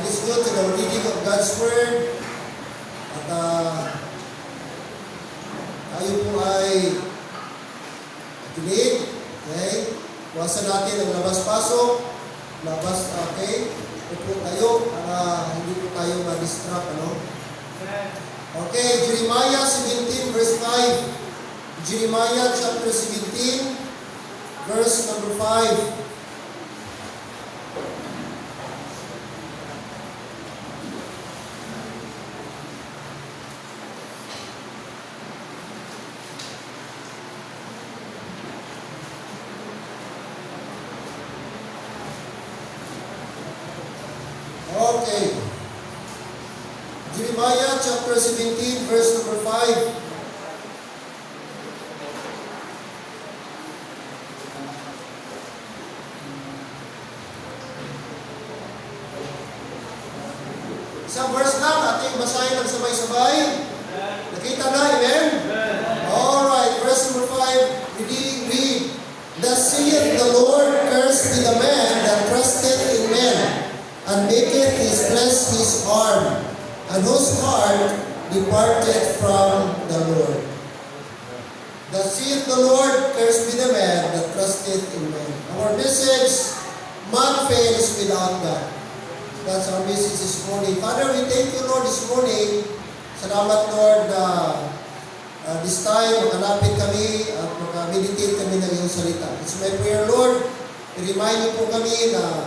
Let's go to the reading of God's Word. At tayo po ay kinig. Okay? Kuwasan natin ang labas-pasok. Okay? Upo tayo para hindi po tayo ma-distract. Ano? Okay, Jeremiah 17 verse 5. Jeremiah chapter 17 verse number 5. Okay. Jeremiah chapter 17 verse number 5. Isang verse lang ating basahin ng sabay-sabay. Nakita na, amen? Alright, verse number 5, read. Thus saith the Lord, cursed be the man that trusteth in men, and maketh his flesh his arm, and whose heart departed from the Lord. Thus saith the Lord, cursed be the man that trusteth in men. Our message, man fails without God. That's our message this morning. Father, we thank you, Lord, this morning. Salamat, Lord, this time, makalapit kami at makameditate kami ng iyong salita. It's my prayer, Lord, i-remind niyo po kami na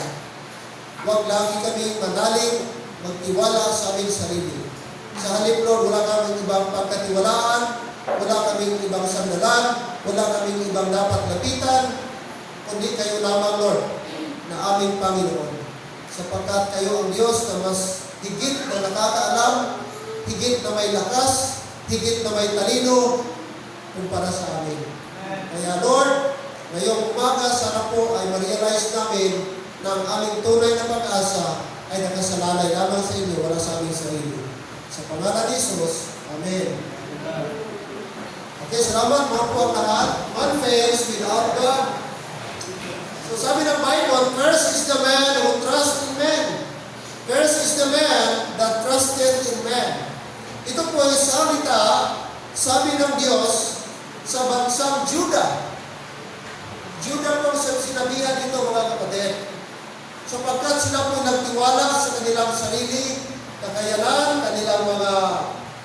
huwag lagi kami manalig, magtiwala sa aming sarili. Sa halip, Lord, wala kaming ibang pagkatiwalaan, wala kaming ibang sandalan, wala kaming ibang dapat lapitan, kundi kayo lamang, Lord, na aming Panginoon. Sapagkat kayo ang Diyos na mas higit na nakakaalam, higit na may lakas, higit na may talino kumpara sa amin. Kaya Lord, ngayong umaga sana po ay ma-realize namin na ang aming tunay na pag-asa ay nakasalalay lamang sa inyo, wala sa aming sarili. Sa pangalan ni Jesus, Amen. Okay, salamat mga po ang lahat. Man fails without God. So sabi ng Bible, cursed is the man who trusts in men. Cursed is the man that trusted in men. Ito po ay salita, sabi ng Diyos, sa bansang Juda. Juda po sinabihan dito mga kapatid. Sapagkat sila po nagtiwala sa kanilang sarili, kakayanan, kanilang mga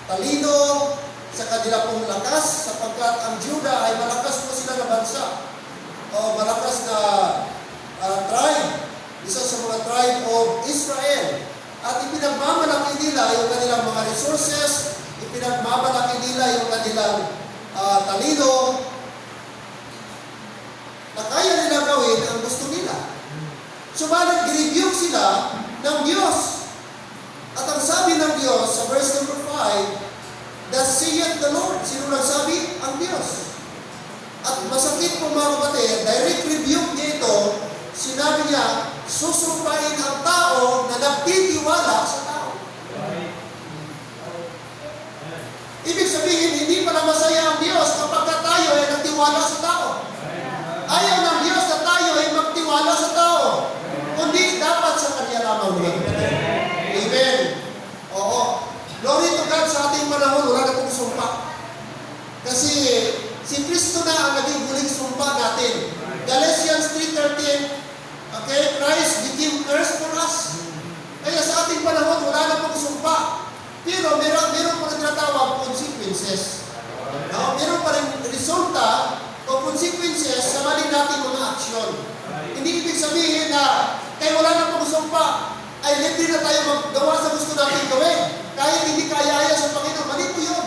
talino, sa kanilang pong lakas, sapagkat ang Juda ay malakas po sila na bansa. O malakas na tribe, isa sa mga tribe of Israel. At ipinagmamalaki nila yung kanilang mga resources, ipinagmamalaki nila yung kanilang talino, na kaya nila gawin ang gusto nila. Subalit, girebuke sila ng Diyos. At ang sabi ng Diyos sa verse number 5, thus saith the Lord. Sino nagsabi? Ang Diyos. At masakit po mga kapatid, direct rebuke niya ito, sinabi niya, susumpain ang tao na nagtitiwala sa tao. Ibig sabihin, hindi pala masaya ang Diyos kapag tayo ay nagtiwala sa tao. Ayaw ng Diyos na tayo ay magtiwala sa tao, kundi dapat sa Kanya lamang mga kapatid. Amen. Oo. Glory to God, sa ating panahon, wala na pong sumpa. Kasi si Kristo na ang naging huling sumpa natin. Galatians 3:13, okay, Christ became curse for us. Kaya sa ating panahon, wala na pong sumpa. Pero meron pa rin tinatawag consequences. Meron pa rin resulta o consequences sa mali natin mga aksyon. Hindi ibig sabihin na kaya wala na pong sumpa, ay libre na tayo maggawa sa gusto natin gawin. Kahit hindi kaya sa Panginoon, mali po yun.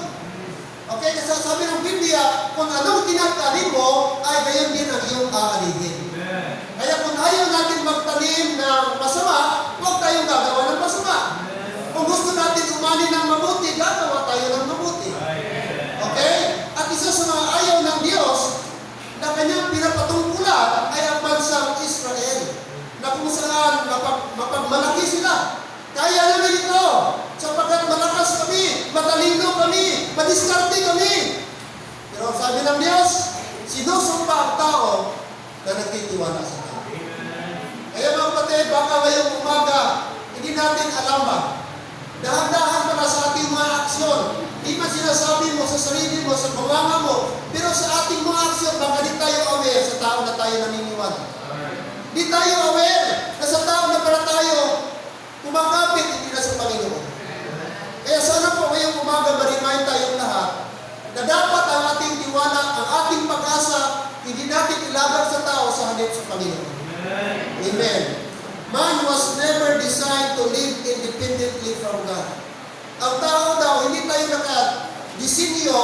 Okay, kasi sabi ng Biblia, kung anong tinatanim mo, ay gayon din ang iyong aanihin. Kaya kung ayaw natin magtanim ng masama, huwag tayong gagawa ng masama. Kung gusto natin umani ng mabuti, gagawa tayo ng mabuti. Okay? At isa sa mga ayaw ng Diyos na kanyang pinapatungkulan ay ang bansang Israel, na kung saan mapagmalaki sila. Kaya namin ito, sapagkat malakas kami, matalino kami, madiskarte kami. Pero sabi ng Diyos, sinusumpa ang tao na nagtitiwala sa tao. Kaya mga kapatid, baka ngayong umaga, hindi natin Amen. Man was never designed to live independently from God. Ang tao daw, hindi tayo naka-disenyo,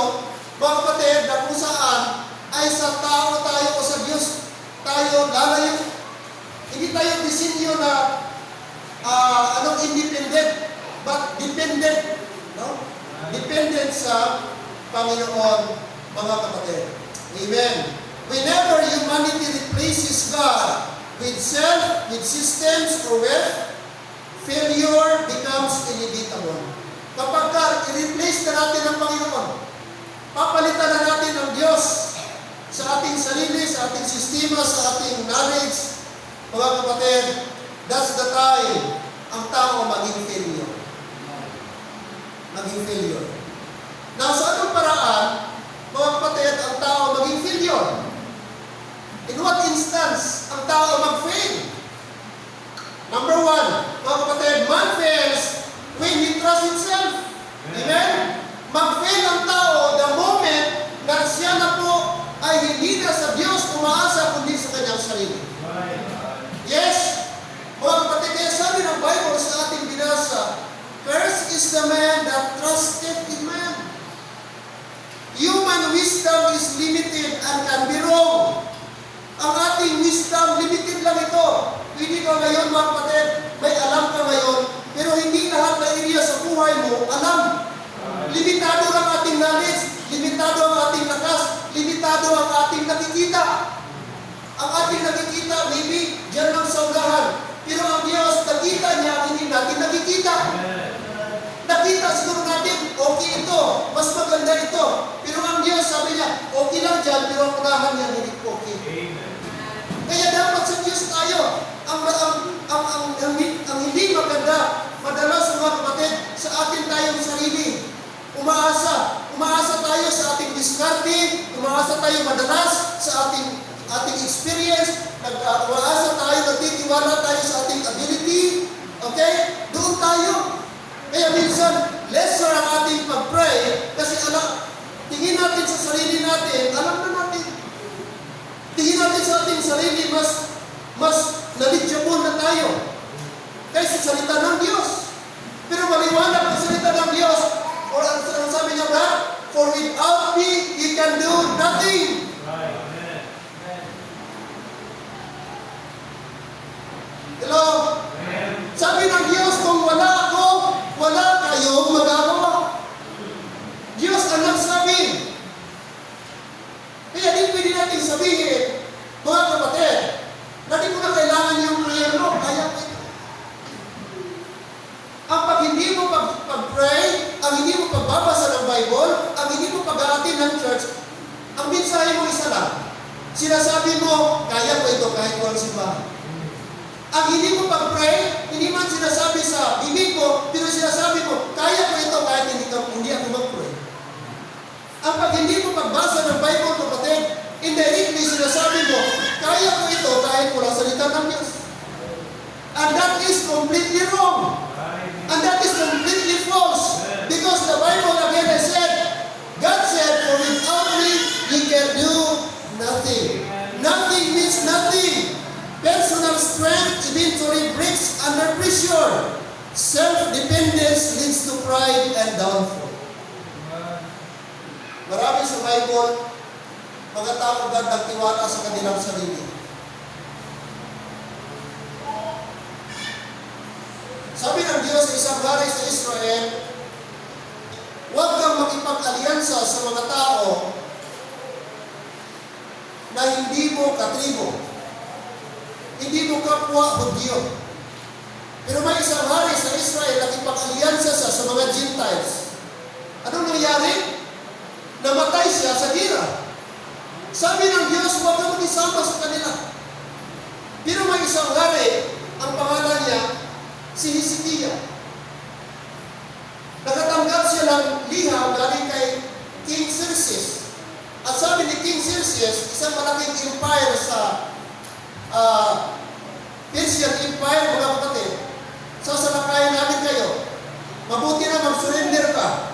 mga kapatid, na kung saan ay sa tao tayo o sa Diyos tayo lalayo. Hindi tayo disenyo na independent, but dependent. No? Dependent sa Panginoon, mga kapatid. Amen. Whenever humanity replaces God with self, with systems, or with failure becomes inevitable. Kapag i-replace na natin ang Panginoon, papalitan na natin ang Diyos sa ating sarili, sa ating sistema, sa ating knowledge, mga kapatid, that's the time ang tao maging failure. Maging failure. Now, sa anong paraan, mga kapatid, ang tao maging failure? In what instance ang tao mag-fail? Number one, mga kapatid, man fails when he trusts himself. Amen? Mag-fail ang tao the moment na siya na po ay hindi na sa Diyos umaasa kundi sa kanyang sarili. Yes? Mga kapatid, kaya sabi ng Bible sa ating binasa, cursed is the man that trusteth in man. Human wisdom is limited and can be wrong. Ang ating wisdom, limited lang ito. Hindi ka ngayon, mga kapatid, may alam ka ngayon, pero hindi lahat na area sa buhay mo alam. Limitado ang ating knowledge, limitado ang ating lakas, limitado ang ating nakikita. Ang ating nakikita, maybe, dyan lang sa unahan. Pero ang Diyos, nakita niya, hindi natin nakikita. Nakita siguro natin, okay ito, mas maganda ito. Pero ang Diyos, sabi niya, okay lang dyan, pero ang unahan niya, hindi okay. Kaya dapat sa Diyos tayo. Ang hindi maganda, madalas mga kapatid, sa atin tayong sarili. Umaasa tayo sa ating diskarte, umaasa tayo madalas sa ating experience, umaasa tayo, nagtitiwala tayo sa ating ability. Okay? Doon tayo. Kaya minsan, lesser ang ating pag-pray kasi tingin natin sa sarili natin, alam na natin. Tingin natin sa ating sarili, mas knowledgeable na tayo kaysa sa salita ng Diyos. Pero maliwanag ang salita ng Diyos. Or ang sabi niya ba? For without me, you can do nothing. Hello? Sabi ng Diyos, kung wala ako, wala kayong magagawa. Diyos ang nagsabi. Kaya di pwede natin sabihin, mga kapatid, na di ko na kailangan yung prayer mo, kaya ko ito. Ang pag hindi mo pag-pray, ang hindi mo pagbabasa ng Bible, ang hindi mo pag-aatin ng church, ang mensahe mo isa lang. Sinasabi mo, kaya ko ito kahit walang simbahan. Ang hindi mo pag-pray, hindi man sinasabi sa bibig ko, pero sinasabi mo, kaya ko ito kahit hindi ako mag-pray. Ang pag hindi mo pagbasa ng Bible, kapatid, indirectly sinasabi mo, kaya ko ito kahit walang salita ng Diyos. And that is completely wrong. And that is completely false. Because the Bible again has said, God said, for without me, you can do nothing. Nothing means nothing. Personal strength eventually breaks under pressure. Self-dependence leads to pride and downfall. Marami sa Bible, mga tao agad nagtiwala sa kanilang sarili. Sabi ng Diyos sa isang hari sa Israel, huwag kang makipag-alyansa sa mga tao na hindi mo katribo. Hindi mo kapwa Hudyo. Pero may isang hari sa Israel na nakipag-alyansa sa mga Gentiles. Anong nangyari? Namatay siya sa gira. Sabi ng Diyos, huwag kang mag-isama sa kanila. Pero may isang hari, ang pangalan niya, si Hezekiah. Nakatanggap siya ng liham galing kay King Xerxes. At sabi ni King Xerxes, isang malaking empire sa Persian Empire, mga kapatid, sasalakayan namin kayo. Mabuti na mag-surrender ka.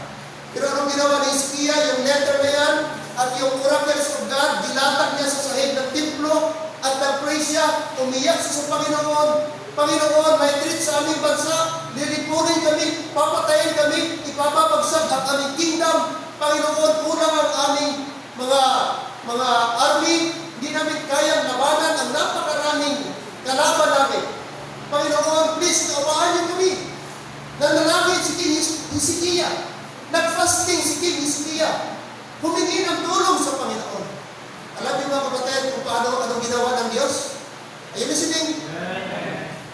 Pero anong ginawa ni Hezekiah, yung letter na yan, at yung oracles of God, dilatag niya sa sahig ng templo, at nag-pray siya, umiyak sa Panginoon. Panginoon, may treat sa aming bansa, lilipunin kami, papatayin kami, ipapabagsak ang aming kingdom. Panginoon, kulang ang aming mga army, hindi namin kayang labanan ang napakaraming kalaban namin. Panginoon, please, kaawaan niyo kami. Nanalangin si King Hezekiah. Nag-fasting si King Hezekiah. Humingi ng tulong sa Panginoon. Alam niyo mga kapatid kung anong ginawa ng Diyos? Are you listening?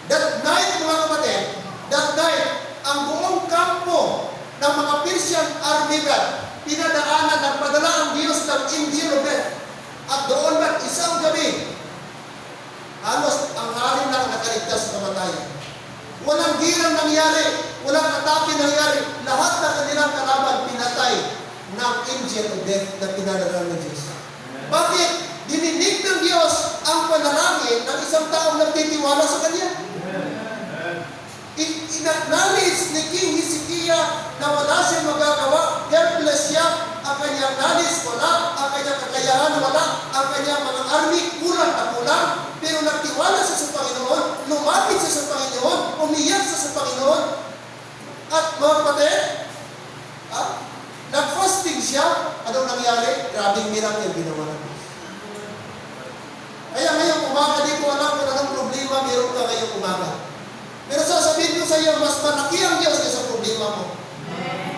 That night, mga kapatid, that night, ang buong kampo ng mga Persian army pinadaanan, nagpadala ang Diyos ng angel of death. At doon lang isang gabi, halos ang halim lang nakaligtas sa kamatayan. Walang girang nangyari, walang atake nangyari. Lahat ng kanilang kalaban pinatay ng angel of death na pinadala ng Diyos. Bakit? Dininig ng Diyos ang panalangin ng isang taong nagtitiwala sa Kanya. Inacknowledge ni King Hezekiah na wala siyang magagawa, helpless siya, ang kanyang knowledge wala, ang kanyang kakayahan wala, ang kanyang mga army kulang at kulang, pero nagtiwala siya sa Panginoon, lumapit siya sa Panginoon, umiyak siya sa Panginoon, at mga kapatid, nag-fasting siya, anong nangyari? Grabing miracle ginawa ng Diyos. Kaya ngayong umaga, di ko alam kung anong problema meron ka ngayong umaga. Pero sasabihin ko sa iyo, mas malaki ang Diyos kaysa problema mo.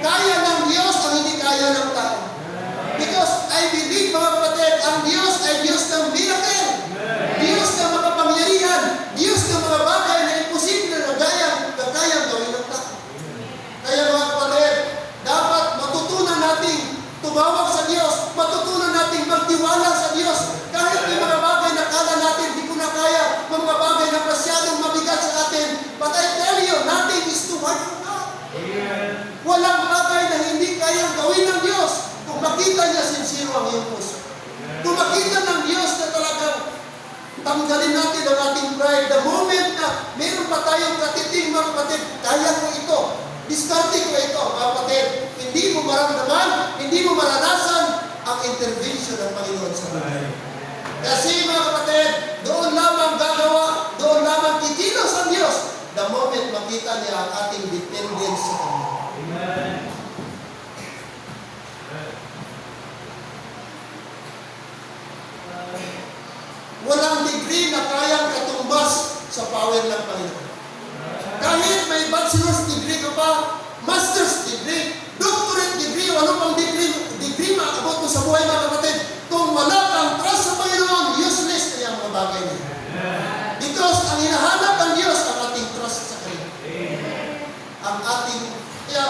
Kaya ng Diyos ang hindi kaya ng tao. Because I believe, mga kapatid, ang Diyos ay Diyos ng miracle. Diyos ng makapangyarihan. Diyos ng mga bagay na imposible na kayang gawin ng tao. Kaya mga kapatid, dapat matutunan natin tumawag sa Diyos, matutunan natin magtiwala sa Diyos. Kahit may mga bagay na kala natin, di ko na kaya, mga bagay na masyadong mabigat sa atin, but I tell you, nothing is too hard for God. Walang bagay na hindi kayang gawin ng Diyos kung makita niya sincere ang iyong puso. Kung makita ng Diyos na talagang tanggalin natin ang ating pride, the moment na meron pa tayong katiting, mga kapatid, kaya ko ito, diskarte ko ito, mga kapatid, hindi mo maramdaman, hindi mo maranasan ang intervention ng Panginoon sa buhay. Kasi mga kapatid, doon lamang gagawa, doon lamang kikilos ang Diyos the moment makita niya ang ating dependence sa Kanya. Amen. Walang degree na kayang katumbas sa power ng Panginoon. Kahit may bachelor's degree ka pa, master's degree, doctorate degree, o ano pang degree maabot mo sa buhay, mga kapatid, kung wala kang trust sa Panginoon, useless na yung mga bagay niya. Because ang hinahanap ng Diyos, ang ating trust sa Kanya. Ang ating, kaya,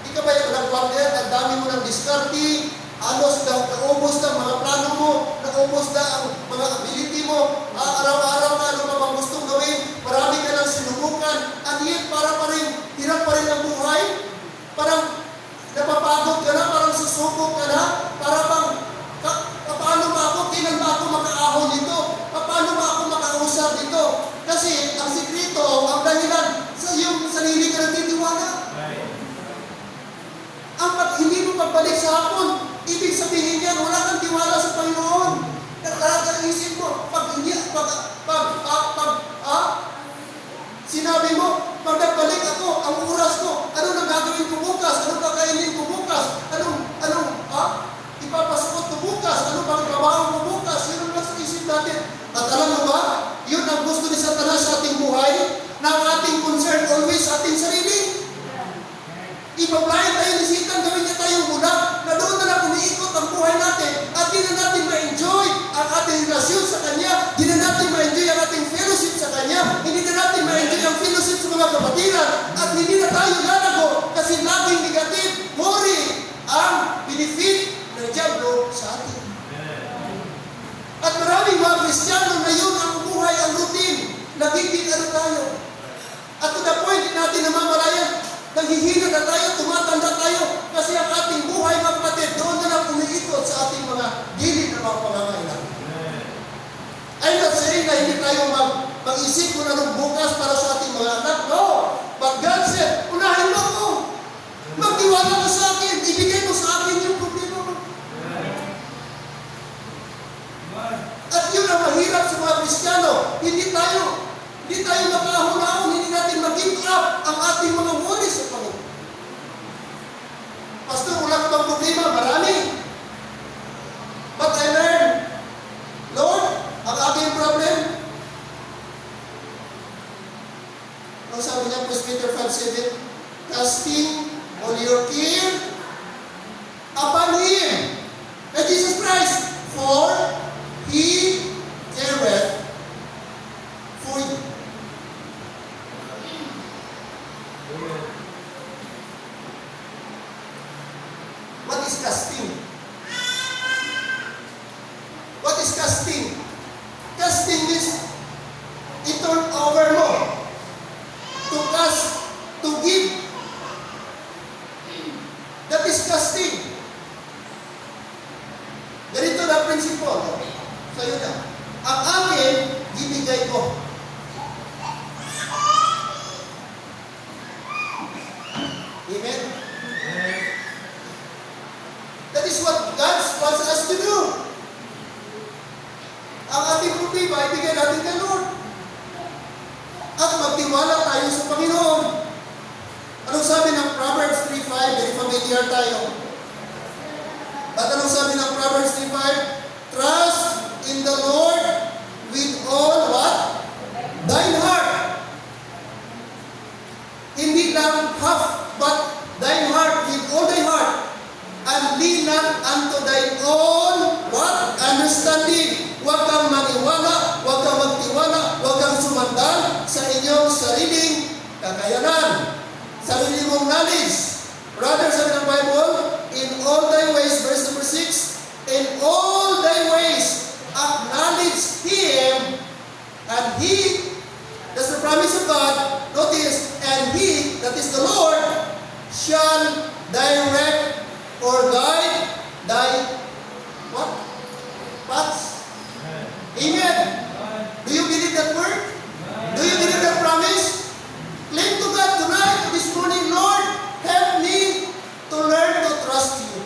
di ka ba yung nag-partner, ang dami mo ng diskarte, alos na, naubos na mga plano mo, naubos na ang mga ability mo, araw-araw na ano pa bang gustong gawin, marami ka lang sinubukan, at yet para pa rin, hirap pa rin ang buhay, parang napapagod ka na, parang susubok ka na, para bang, paano ba ako, kailan ba ako makaahon nito, paano ba ako makausap nito, kasi ang sikreto, ang dahilan, sa iyong sarili ka nagtitiwala. Ang hindi mo pagbalik sa hapon, ibig sabihin yan, wala kang tiwala sa Panginoon. Nagkakaisip mo, sinabi mo, pag nagbalik ako, ang oras ko, ano nang gagawin ko bukas, anong kakainin ko bukas, ipapasukot ko bukas, ano pang trabaho ko bukas, yun ang nasa isip natin. At alam mo ba, yun ang gusto ni Satanas sa ating buhay, na ang ating concern always sa ating sarili. Ipaplayan tayo ni Satan, gawin niya tayong bulag, na doon na lang umiikot ang buhay natin, at di na natin ma-enjoy ang ating relasyon sa Kanya, di na natin ma-enjoy ang ating fellowship sa Kanya, hindi na natin ma-enjoy ang fellowship sa mga kapatiran, at hindi na tayo lalago, kasi laging negative, worry, ang benefit ng Diablo sa atin. At maraming mga Kristiyano na yun ang buhay, ang routine, nagiging ano tayo. At to the point, din natin namamalayan, naghihina na tayo, tumatanda tayo, kasi ang ating buhay, mga kapatid, doon na lang umiikot sa ating mga gilid na mga pangangailangan. I'm not saying na hindi tayo mag-isip kung anong bukas para sa ating mga anak. No! But God said, unahin mo ako. Magtiwala ka sa akin. Ibigay mo sa akin yung problema mo. At yun ang mahirap sa mga Kristiyano. Hindi tayo ating mga worries sa Panginoon. Pastor, wala ka bang problema? Marami. But I learned, Lord, ang aking problem, ang sabi niya, 1 Peter 5:7, casting all your care upon Him, and Jesus Christ, for He careth for you. What is casting? What is casting? Casting means i-turn over mo. To cast, to give. That is casting. Ganito na principle. Sa'yo na. Ang akin, ibigay ko. Amen? That is what God wants us to do. Ang ating problema, ibigay natin kay Lord. At magtiwala tayo sa Panginoon. Anong sabi ng Proverbs 3:5? Very familiar tayo. At anong sabi ng Proverbs 3:5? Trust in the Lord with all what? Thine heart. Hindi lang half, but thine heart with all thy heart. And lean not unto thine own what? Understanding. Huwag kang maniwala, huwag kang magtiwala, huwag kang sumandal sa inyong sariling kakayanan. Sarili mong knowledge. Rather, sabi ng Bible, in all thy ways, verse number 6, in all thy ways, acknowledge Him, and He, that's the promise of God, notice, and He, that is the Lord, shall direct or guide thy, what? Paths. Amen. Do you believe that word? Do you believe that promise? Claim to God tonight, this morning, Lord, help me to learn to trust you.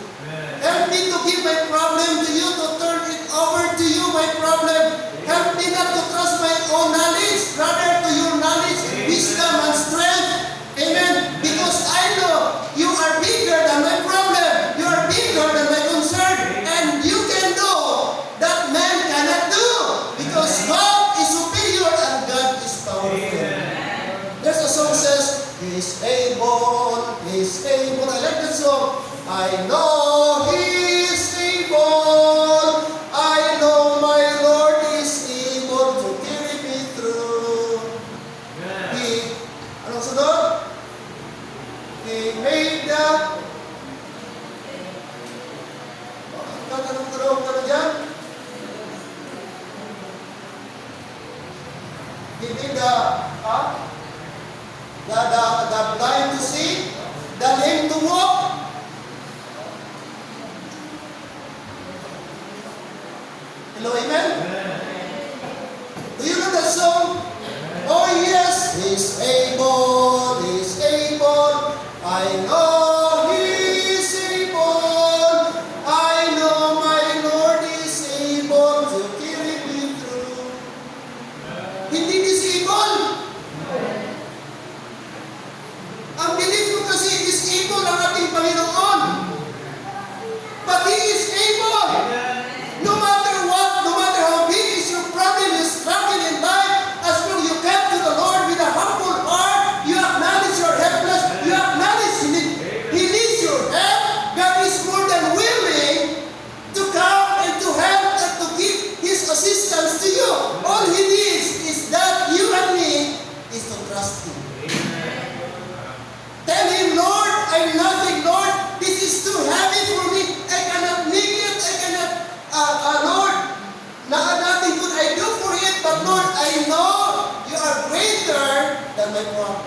Help me to give my problem to you, to turn it over to you, my problem. Help me not to trust my own knowledge, rather to your knowledge, wisdom, and strength. Amen. Because I know you are bigger than my problem. You are bigger than my concern. And you can do that man cannot do. Because God is superior and God is powerful. There's a song says, He is able, He is able. I like that song. I know He is able. I know my Lord is able to carry me through. He, anong sunod? He made the, tanong ka na dyan? He made the blind to see, the lame to walk. Hello, amen? Do you know that song? Oh yes, He's able, He's able. I know He's able. I know my Lord is able to carry me through. Hindi disable. Ang belief ko kasi disable ang ating Panginoon. But He is able. No matter what, no matter how big is your problem, you struggle in life, as long you come to the Lord with a humble heart, you acknowledge you're helpless, you acknowledge He needs your help. God is more than willing to come and to help and to give His assistance to you. All He needs is that you and me is to trust Him. Tell Him, Lord, I'm nothing, Lord. This is too heavy for me. I cannot make it. I cannot, Lord, nothing could I do for it. But Lord, I know you are greater than my problem.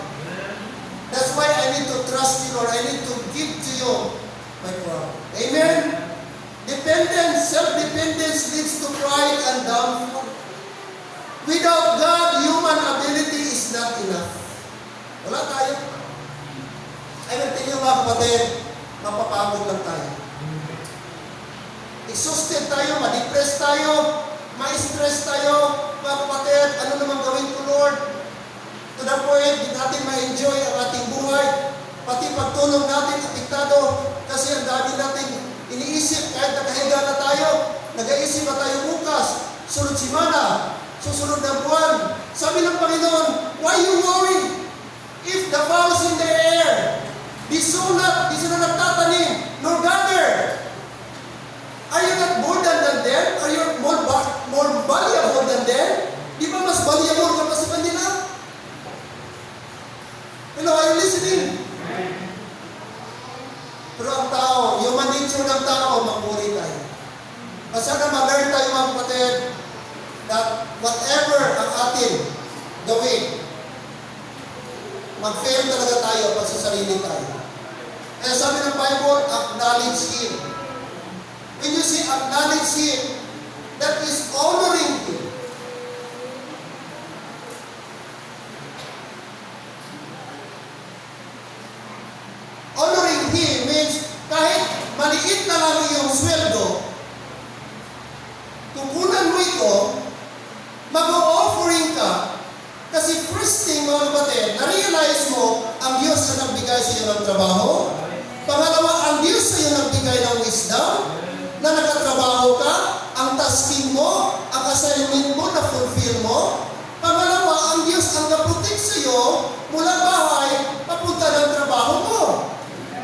That's why I need to trust you, Lord. I need to give to you my problem. Amen? Dependence, self-dependence leads to pride and downfall. Without God, human ability is not enough. Wala tayo. Ay, nagtingin mga kapatid, mapapagod lang tayo. Exhausted tayo, ma-depress tayo, ma-stress tayo, mga kapatid, ano naman gawin ko, Lord? To the point, di natin ma-enjoy ang ating buhay. busy ba tayo bukas? Sunod simana, susunod na buwan. Sabi ng Panginoon, why you worry? If the fowls in the air, di sila nagtatanim, nor gather. Are you not more than them? Are you more valuable than them? Di ba mas valuable ka pa sa kanila? Hello, are you listening? Pero ang tao, human nature ng tao, magmuri tayo. Sana mag-learn tayo mga kapatid that whatever ang atin gawin, mag-fail talaga tayo pag sa sarili tayo. Kaya sabi ng Bible, acknowledge Him. When you say acknowledge Him, that is honoring Him. Honoring Him means kahit maliit na lang yung sweldo, kukunan mo ito, mag-o-offering ka, kasi first thing mga kapatid, na-realize mo ang Diyos na nagbigay sa iyo ng trabaho. Pangalawa, ang Diyos sa iyo nagbigay ng wisdom, na nakatrabaho ka, ang tasking mo, ang assignment mo, na-fulfill mo. Pangalawa, ang Diyos ang naprotect sa iyo mula bahay, papunta ng trabaho mo.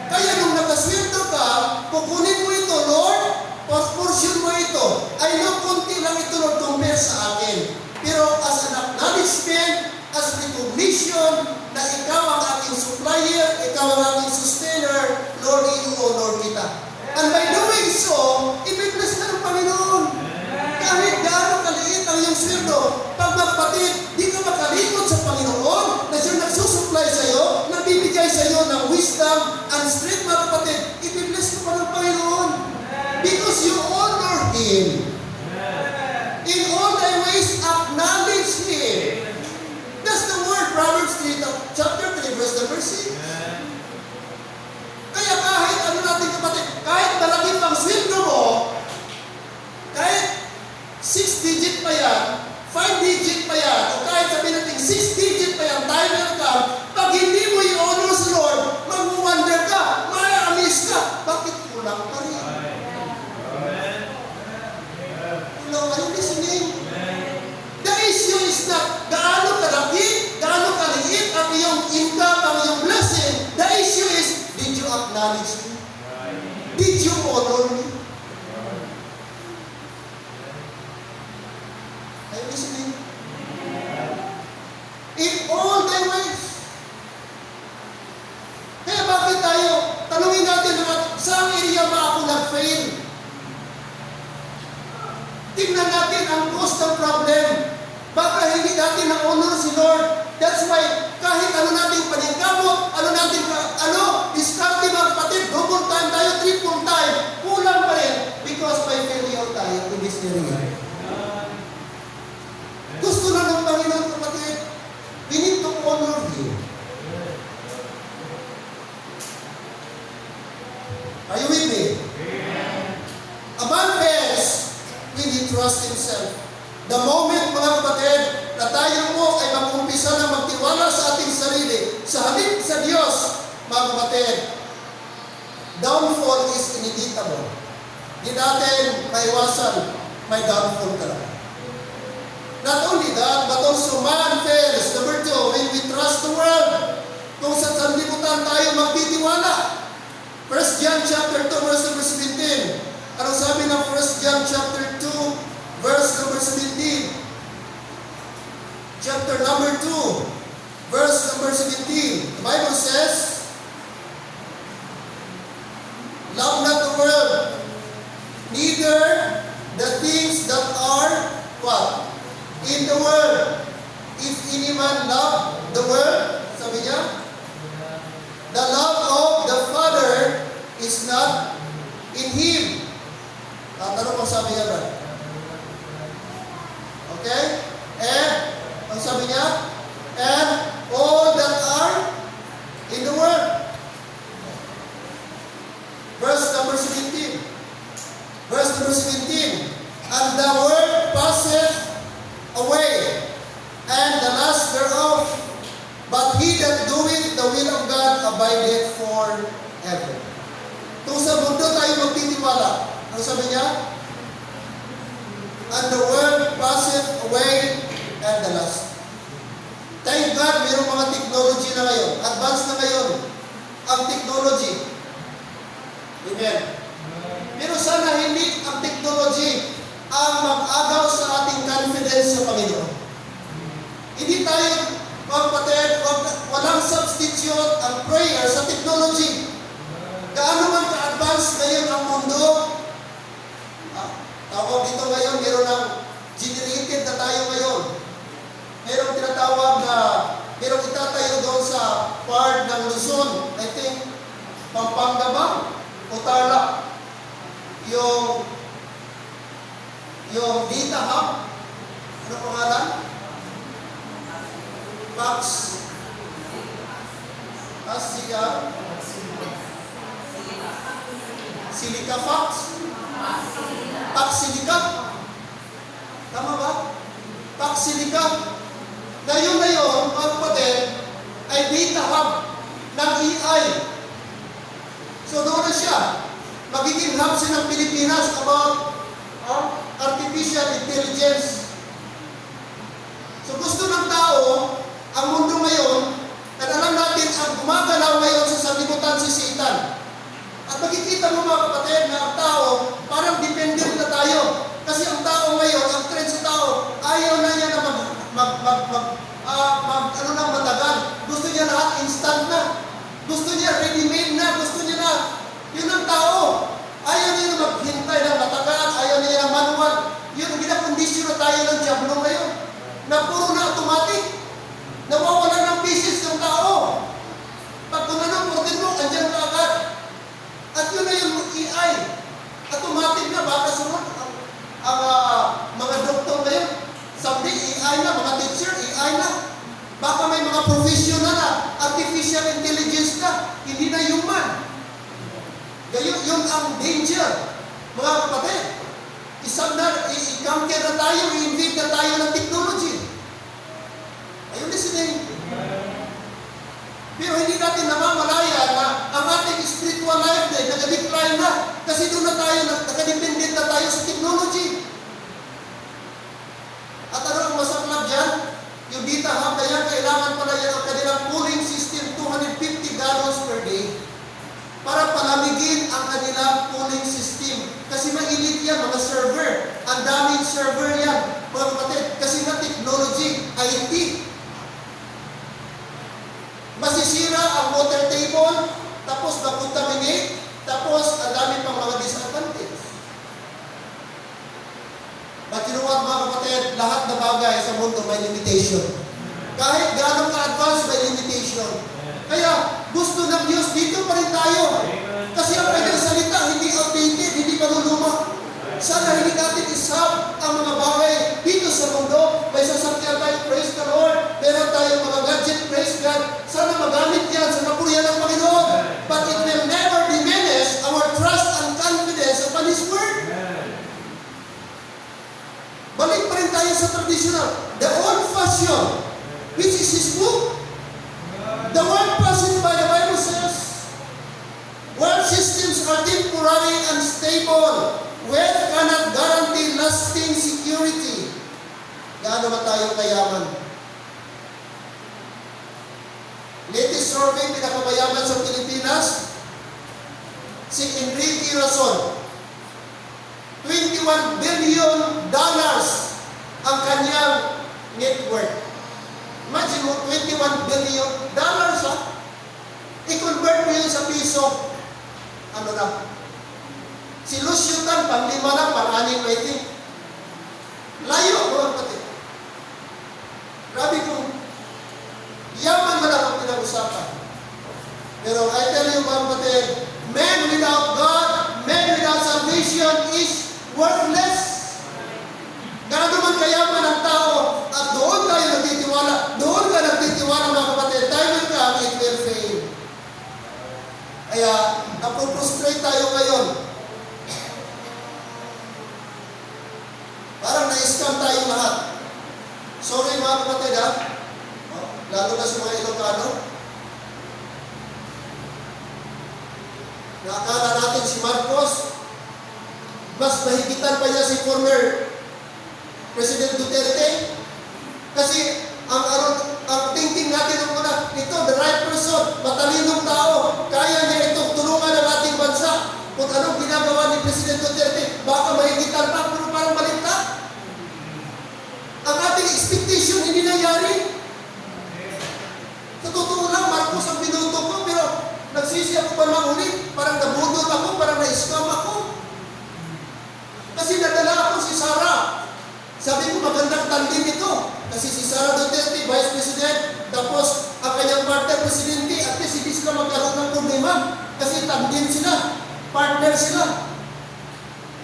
Kaya nung nakasweldo ka, kukunin mo ito, Lord, portion mo ito. I know konti lang ito, Lord, compare sa akin. Pero as an acknowledgement, as recognition na ikaw ang aking supplier, ikaw ang aking sustainer, Lord, i-honor kita. And by doing so, i-bless ka ng Panginoon. Kahit gaano kaliit ang iyong sweldo, pag magpatid, di ka makalikot sa Panginoon na siya nagsusupply sa iyo, nagbibigay sa iyo ng wisdom and strength, mga kapatid, i-bless ka pa ng Panginoon. Because you honor Him. In all thy ways, acknowledge Him. That's the word, Proverbs 3, chapter 3, verse number 6. Kaya kahit ano natin kapatid, kahit malaki pang sweldo mo, kahit 6-digit pa yan, 5-digit pa yan, o kahit sabihin natin 6-digit pa yan, timer ka, pag hindi mo i-honor sa Lord, mag-wonder ka, may-amis ka, bakit kulang pa rin? Hello, are you listening? The issue is not gaano kalaki, gaano kaliit ang iyong income, ang iyong blessing. The issue is, did you acknowledge me? Did you honor me? Are you listening? In all thy ways. Kaya bakit tayo, tanungin natin saan area ba ako nag-fail? Tingnan natin ang cause ng problem. Baka hindi natin na-honor si Lord. That's why, kahit ano natin paningkamot, ano natin, discarte mga kapatid, double time tayo, triple time, kulang pa rin because may failure tayo in this area. Gusto na ng Panginoon kapatid, we need to honor Him. Are you with me? A man fails when he trusts himself. The moment, mga kapatid, na tayo mo ay mag-umpisa na magtiwala sa ating sarili, sa halip sa Diyos, mga kapatid, downfall is inevitable. Di natin maiwasan, may downfall talaga. Not only that, but also man fails. Number 2, when we trust the world, kung sa sanlibutan tayo magtitiwala. 1 John chapter 2, verse number 17. Anong sabi ng 1 John chapter 2, verse number 17? Chapter number 2, verse number 17. The Bible says, love not the world, neither the things that are what? In the world. If any man love the world, sabi niya, the love of the Father is not in him. Tatanong kung sabi niya ba? Okay? And, ang sabi niya, and all that are in the world. Verse number 17. Verse number 17. And the world passeth away, and the lust thereof, but he that doeth the will of God abideth forever. Kung sa mundo tayo magtitiwala, ano sabi niya? and the world passeth away and the lust. Thank God, mayroong mga technology na ngayon. Advance na ngayon ang technology. Amen. Pero sana hindi ang technology ang mag-agaw sa ating confidence sa Panginoon. Hindi tayo, kapatid, walang substitute ang prayer sa technology. Gaano man ka-advance ngayon ang mundo, tawag dito ngayon, meron ng generated na tayo ngayon. Merong tinatawag na, merong itatayo doon sa part ng Luzon, I think, Pampanga ba? O Tarlac. Yung data hub, ano pangalan? Pax. Silica Pax. Pax Silica. Tama ba? Pax Silica. Ngayon, mga kapatid, ay data hub ng AI. So doon na siya. Magiging hub siya ng Pilipinas about artificial intelligence. So gusto ng tao, ang mundo ngayon, at alam natin ang gumagalaw ngayon sa sanlibutan si Satan. At makikita mo mga kapatid na ang tao, parang dependent na tayo. Kasi ang tao ngayon, ang trend sa tao, ayaw na niya na matagal. Gusto niya lahat instant na. Gusto niya ready-made na. Gusto niya na. Yun ang tao. Ayaw niya na maghintay ng matagal. Ayaw niya na manual. Yun ang ginakondisyon na tayo ng Diablo ngayon. Na puro na automatic. Nawawalan ng pieces ng tao. Pag tunanong order mo, andyan ka agad. At yun na yung AI. Automatic na. Baka sunod ang mga doktor ngayon. Sabi, AI na. Mga teacher, AI na. Baka may mga professional na. Artificial intelligence na. Hindi na human. Yun ang danger. Mga kapatid. Isang na, i-counter na tayo, i-invade na tayo ng technology. Are you listening? Pero hindi natin namamalaya na ang ating spiritual life din, nag-decline na. Kasi doon na tayo, nakadependent na tayo sa technology. At ano ang masaklap dyan? Yung data hub na yan, kailangan pala yan ang kanilang cooling system, 250 gallons per day, para palamigin ang kanilang cooling system. Kasi mainit yan, mga server. Ang daming server yan, mga kapatid. Kasi na technology, IT. Masisira ang water table, tapos makontaminate, tapos ang dami pang mga disadvantage. But you know what, mga kapatid, lahat na bagay sa mundo may limitation. Kahit gaano ka-advance, may limitation. Kaya gusto ng Diyos, dito pa rin tayo. Kasi ang kanyang salita, hindi outdated, hindi maluluma. Sana hindi natin isab ang mga bagay dito sa mundo. May sasakyan tayo, praise the Lord. Meron tayo mga gadget, praise God. Sana magamit yan sa napurihan ng Panginoon. But it will never diminish our trust and confidence upon His Word. Balik pa rin tayo sa traditional. The old-fashioned, which is His book. The word passed by the Bible says, world systems are temporary and stable. Wealth cannot guarantee lasting security. Gaano ba tayo kayaman? Latest survey, pinakamayaman sa Pilipinas, si Enrique Rason. $21 billion ang kanyang net worth. Imagine mo, $21 billion ha? I-convert mo yun sa piso. Ano na? Si Lucio Tan, pang-5 lang, pang-6, I think. Layo, mga kapatid. Grabe kung yaman man ang pinag-usapan. Pero I tell you, mga kapatid, man without God, man without salvation is worthless. Gaano man kayaman ang tao, at doon tayo nagtitiwala, doon ka nagtitiwala, mga kapatid, tayo will come, it will fail. Kaya, napoprostrate tayo ngayon. Parang na-scam tayo lahat. Sorry mga kapatid ha. Lalo na sa mga Ilocano. Nakakala natin si Marcos, mas mahigitan pa niya si former President Duterte? Kasi ang thinking natin ng una, ito, the right person, matalinong tao, kaya niya itong tulungan ng ating bansa. Kung anong ginagawa ni President Duterte, baka mahigitan pa, pero parang baliktad. Ang ating expectation hindi nangyari. Sa totoo lang, Marcos ang binuto ko, pero nagsisi ako pa maulit. Parang nabudol ako, parang na-scam ako. Kasi nadala ako si Sara. Sabi ko, magandang tandem ito. Kasi si Sara Duterte, Vice President, tapos ang kanyang partner, Presidente, at least hindi sila magkaroon ng problema. Kasi tandem sila, partner sila.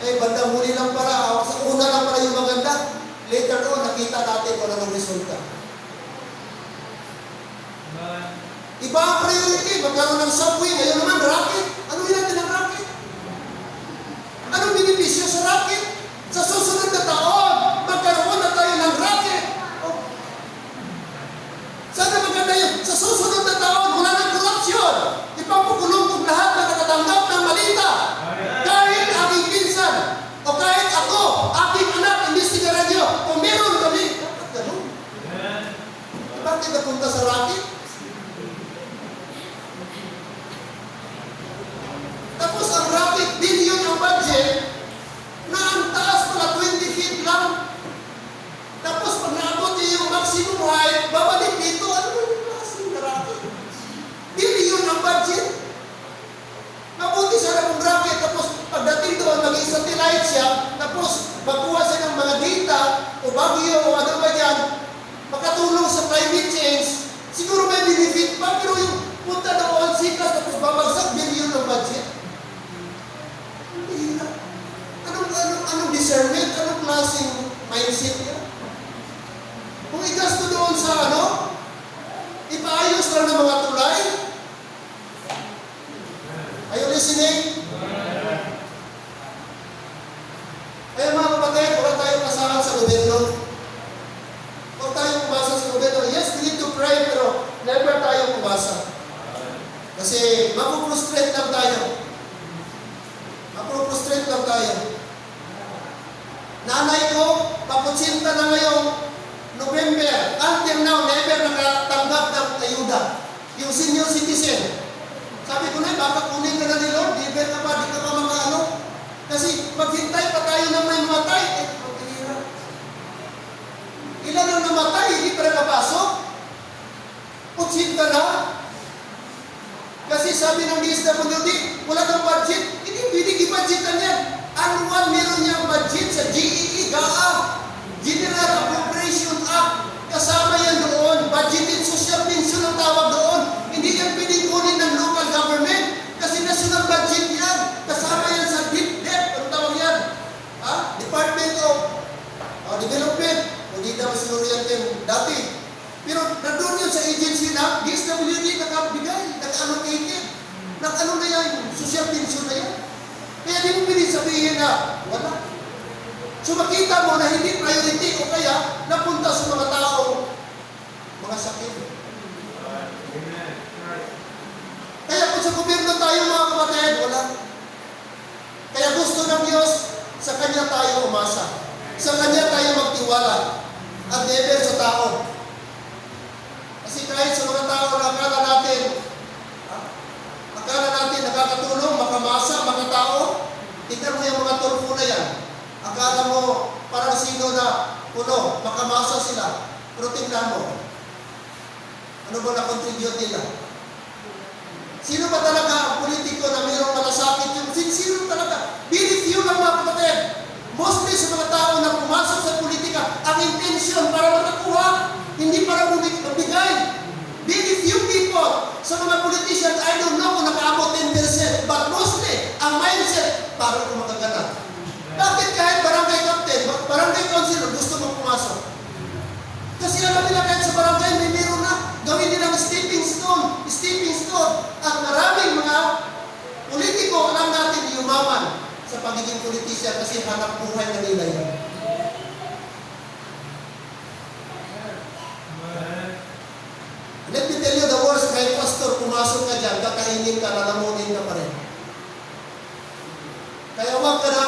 Eh, bandang huli lang para, sa una lang para yung maganda. Later on, nakita natin kung anong resulta. Iba ang priority, magkaroon ng subway, ngayon naman rocket. Ano yun natin ang rocket? Anong benepisyo sa rocket? Sa susunod na taon, magkaroon na tayo ng rocket. Oh. Sana maganda yun. Sa susunod na taon, wala ng korupsyon. Ipapukulong kong lahat na nakatanggap ng malita. Kahit aking pinsan, o kahit ako, aking anak, imbestigaran nyo, kung meron kami. Dapat ganun. Bakit napunta sa rocket? Tapos ang rocket, billion ang budget, na ang taas pala 20 feet lang. Tapos pag naabot yung maximum height, babalik dito, ano yung klaseng rocket? Billion ang budget. Mabuti siya ng rocket, tapos pagdating doon, maging satellite siya, tapos magkuha siya ng mga data, o bagyo, o ano ba yan, makatulong sa climate change. Siguro may benefit pa, pero yung punta doon, sikas, tapos babagsak, billion ang budget. Anong discernment? Anong klaseng mindset niya? Kung igasto doon sa ipaayos lang ng mga tulay? Are you listening? Kaya mga kapatid, wala tayong kasahan sa gobyerno. Huwag tayong umasa sa gobyerno. Yes, we need to pray, pero never tayong umasa. Kasi mapuprostrate lang tayo. Mapuprostrate lang tayo. Nanay ko, paputsinta na ngayong November. Until now, never nakatanggap ng ayuda. Yung senior citizen. Sabi ko na, baka kunin ka na ni Lord, liber ka pa, di ka pa mga ano. Kasi maghintay pa tayo na may mamatay. Maghihirap. Ilan ang namatay, hindi pa nakapasok? Putsinta na. Kasi sabi ng DSWD, wala ng budget. Hindi pwede i-budgetan yan. Annual meron niyang budget sa GEE, GAA, General Appropriation Act. Kasama yan doon. Budgeted social pension ang tawag doon. Hindi yan pwedeng kunin ng local government. Kasi national budget yan. Kasama yan sa DepEd. Ano tawag yan? Department of Development. Hindi daw sinuro yan dati. Pero nandun yun sa agency na DSWD nakabigay, naka-allocated. Naka-ano na yan, social pension na yan. Kaya di mo pwede sabihin na wala. So makita mo na hindi priority o kaya napunta sa mga tao, mga sakit. Kaya kung sa gobyerno tayo mga kapatid, wala. Kaya gusto ng Diyos, sa Kanya tayo umasa. Sa Kanya tayo magtiwala. At never sa tao. Kasi kahit sa mga tao na akala natin nakakatulong, makamasa, makatao, tignan mo yung mga tulfo na yan. Akala mo parang sino na puno, makamasa sila. Pero tignan mo, ano ba na-contribute nila? Sino ba talaga ang politiko na mayroong malasakit yung sino talaga? Very few lang mga kapatid. Mostly sa mga tao na pumasok sa politika, ang intention para makakuha, hindi para magbigay. Very few people. Sa mga politician, I don't know kung nakaabot 10%, but mostly, ang mindset, para kung makaganap. Bakit kahit barangay captain, barangay councilor, gusto mong pumasok? Kasi alam nila kahit sa barangay, may meron na, gawin nilang stepping stone. At maraming mga politiko, alam natin, yumaman sa pagiging politisyan kasi hanap buhay na nila yan. Let me tell you the worst, kahit pastor, pumasok ka dyan, kakainin ka, lalamunin ka pa rin. Kaya huwag ka na,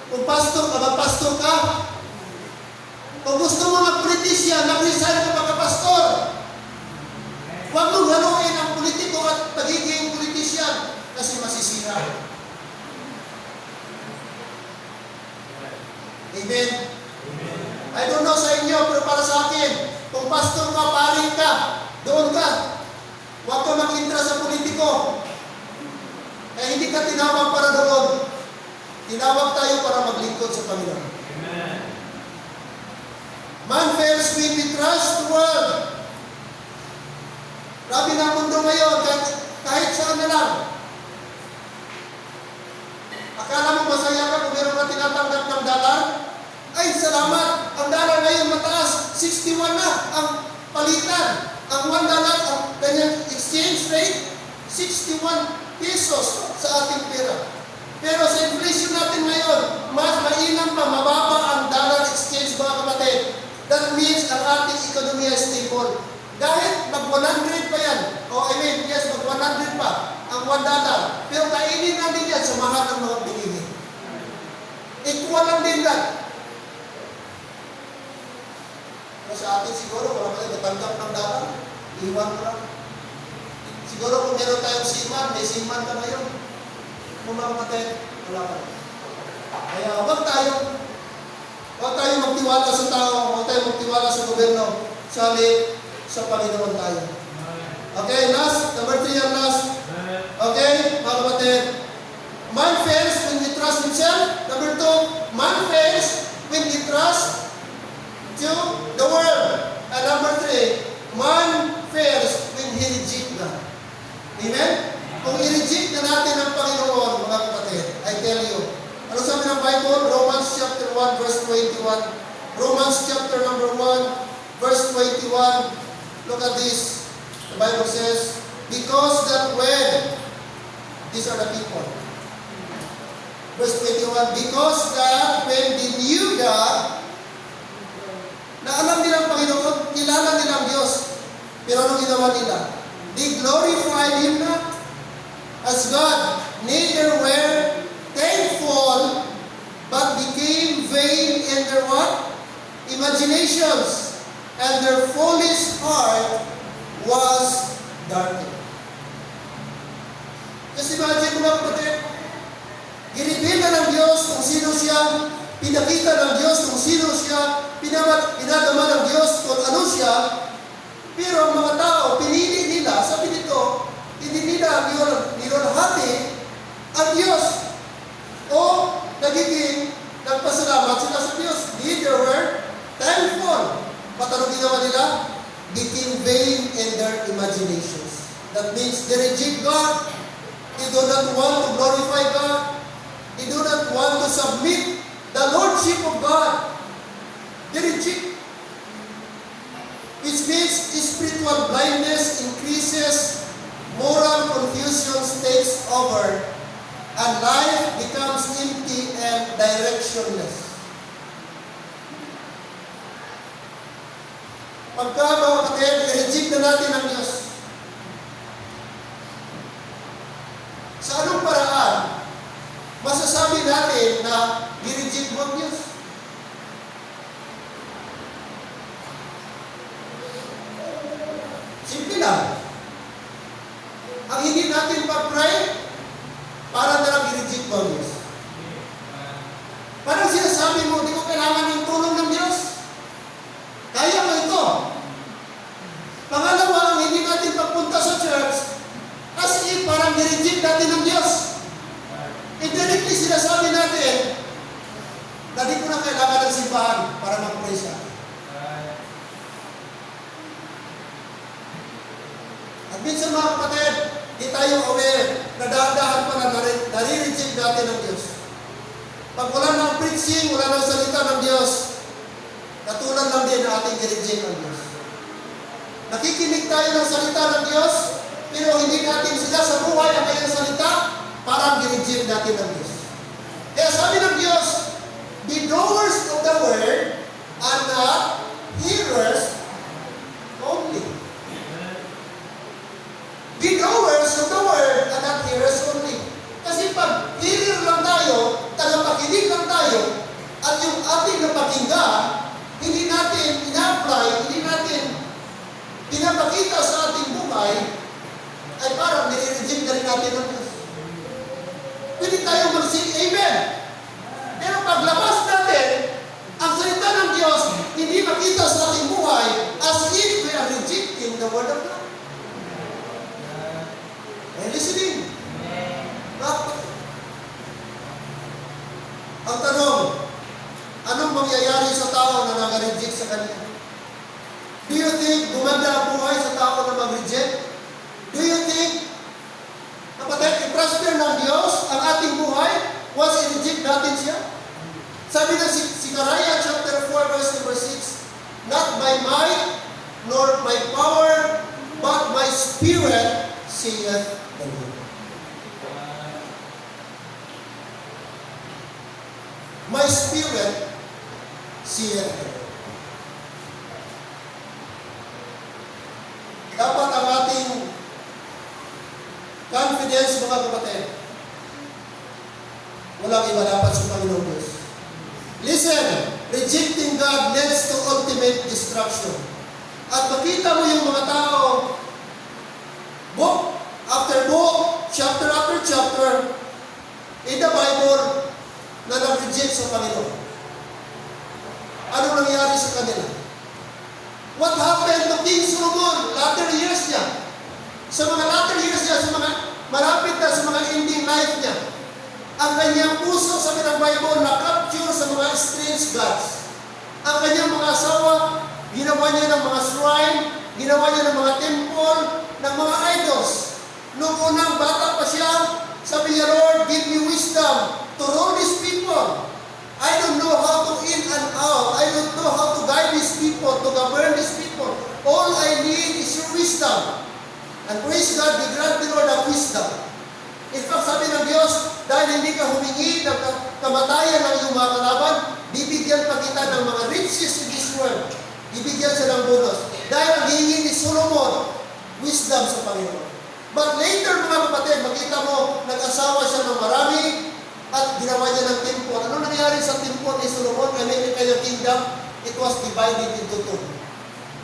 kung pastor ka, magpastor ka. Kung gusto mo mag-politisyan, mag-resign ka pagka-pastor. Huwag mong haluin ang politiko at pagiging politisyan kasi masisira. Amen? I don't know sa inyo, pero para sa akin, kung pastor ka, paring ka, doon ka. Huwag ka mag-intra sa politiko. Kaya hindi ka tinawag para doon. Tinawag tayo para maglingkod sa Panginoon. Amen. Man fails when we trust the world. Grabe na ang mundo ngayon, kahit saan na lang. Akala mo masaya ka kung meron ka tinatanggap ng dollar? Ay, salamat! Ang dollar ngayon mataas, 61 na ang palitan. Ang $1, ang kanyang exchange rate, 61 pesos sa ating pera. Pero sa inflation natin ngayon, mas mainam pa, mababa ang dollar exchange, mga kapatid. That means ang ating ekonomiya stable. Kahit mag-100 pa yan, yes, mag-100 pa, ang $1. Pero kainin natin yan sa mahal ng mga bilihin. Equal lang din yan. Pero sa atin siguro, wala kayo natanggap ng dollar, iwan mo lang. Siguro kung meron tayong siman, may siman ka ngayon. Kung mga kapatid, wala ka. Kaya huwag tayo magtiwala sa tao, huwag tayo magtiwala sa gobyerno, sali sa Panginoon tayo. Okay, last, number 3 and last. Okay, mga kapatid. Man fails when he trusts himself. Number 2, man fails when he trusts to the world. And number 3, man fails when he rejects God. Amen? Kung i-reject na natin ang Panginoon, mga kapatid, I tell you, ano sabi ng Bible? Romans chapter 1, verse 21. Romans chapter number 1, verse 21. Look at this. The Bible says, because that when, these are the people. Verse 21, because that when they knew God, na alam nila ang Panginoon, kilala nila ang Diyos. Pero anong ginawa nila? They glorified Him not as God, neither were thankful, but became vain in their what? Imaginations, and their foolish heart was darkened. Kasi imagine mo mga kapatid, ginibin na ng Diyos kung sino siya, pinakita ng Diyos kung sino siya, pinagama ng Diyos kung ano siya, pero ang mga tao, pinili nila, sabi dito, hindi nila nilolhati ang Diyos. O nagiging nagpasalamat sila sa Diyos. Neither were thankful. But ano ginawa nila? Became vain in their imaginations. That means they reject God. They do not want to glorify God. They do not want to submit the Lordship of God. They reject. Which means spiritual blindness increases, moral confusion takes over, and life becomes empty and directionless. Pagka mga kapatid, i-reject na natin ang Diyos. Sa anong paraan, masasabi natin na i-reject mo ang Diyos? Simple lang. Ang hindi natin pag-pray, para na lang i-reject mo ang Diyos. Parang sinasabi mo, di ko kailangan ng tulong ng Diyos. Kaya mo ito. Pangalawa, ang hindi natin pagpunta sa church, kasi parang i-reject natin ng Diyos. Indirectly sinasabi natin, na di ko na kailangan ng simbahan para mag-pray siya. At minsan mga kapatid, di tayo aware na dahan-dahan pa na nare-reject natin ng Diyos. Pag wala nang preaching, wala nang salita ng Diyos, katulad lang din na ating i-reject ng Diyos. Nakikinig tayo ng salita ng Diyos, pero hindi natin sila sa buhay ang kanyang salita, parang i-reject natin ng Diyos. Kaya sabi ng Diyos, be doers of the word and not hearers only. Be doers of the word and not hearers only. Kasi pag hearer lang tayo, tagapakinig lang tayo, at yung ating napakinggan, hindi natin buhay, ay parang nire-reject na rin natin ng Diyos. Pwede tayong mag-sing Amen. Pero paglabas natin, ang salita ng Diyos, hindi makita sa ating buhay as if we are rejecting the Word of God. Are you listening? Bakit? Ang tanong, anong mangyayari sa tao na nag-reject sa Kanya? Do you think gumanda ang buhay sa tao na mag-reject? Do you think, kapatid, i-prosper ng Diyos ang ating buhay once i-reject natin siya? Sabi ng Zechariah chapter 4 verse number 6, not by might nor by power, but my spirit saith the Lord. My spirit saith the Lord. Dapat ang ating confidence, mga kapatid, walang iba dapat sa Panginoon Diyos. Listen, rejecting God leads to ultimate destruction. At makita mo yung mga tao, book after book, chapter after chapter, in the Bible, na nag-reject sa Panginoon. Ano nangyari sa kanila? What happened to King Solomon? Latter years niya. Sa mga latter years niya, sa mga malapit na sa mga ending life niya, ang kanyang puso, sabi ng Bible, na-capture sa mga strange gods. Ang kanyang mga asawa, ginawa niya ng mga shrine, ginawa niya ng mga temple, ng mga idols. Noong unang bata pa siya, sabi niya, Lord, give me wisdom to rule these people. I don't know how to in and out. I don't know how to guide these people, to govern these people. All I need is your wisdom. And praise God, we grant the Lord ang wisdom. In fact, sabi ng Diyos, dahil hindi ka humingi ng kamatayan ng iyong mga kalaban, bibigyan pa kita ng mga riches in this world. Bibigyan siya ng bonus. Dahil ang hihingi ni Solomon, wisdom sa Panginoon. But later, mga kapatid, makita mo, nag-asawa siya ng marami, at ginawa niya ng temple. Ano nangyari sa temple ni Solomon? Kanyang kingdom, it was divided into